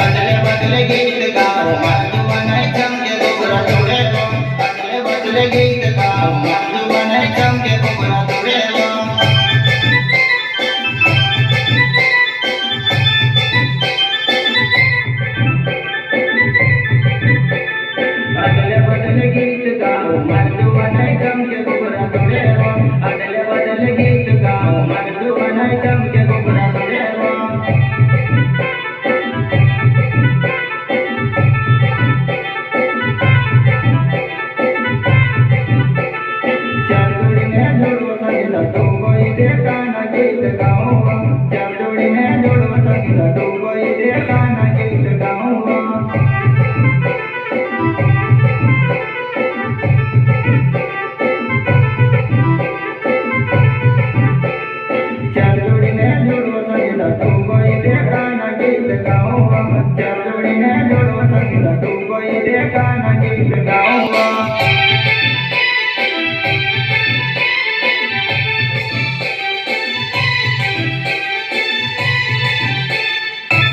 अदले बदले गीत गाओ मर्द बनाए चमके घुघरा तोड़े वो। अदले बदले गीत गाओ मर्द बनाए चमके घुघरा तोड़े वो। अदले बदले गीत गाओ मर्द बनाए चमके घुघरा तोड़े वो। अदले बदले गीत गाओ मर्द बनाए चमके घुघरा तोड़े वो। तू कोई देखा ना गीत गाऊंगा, जब जोड़ी में जोड़ो संगीत तू कोई देखा ना गीत गाऊंगा। जब जोड़ी में जोड़ो संगीत तू कोई देखा ना गीत गाऊंगा, जब जोड़ी में जोड़ो संगीत तू कोई देखा ना गीत गाऊंगा।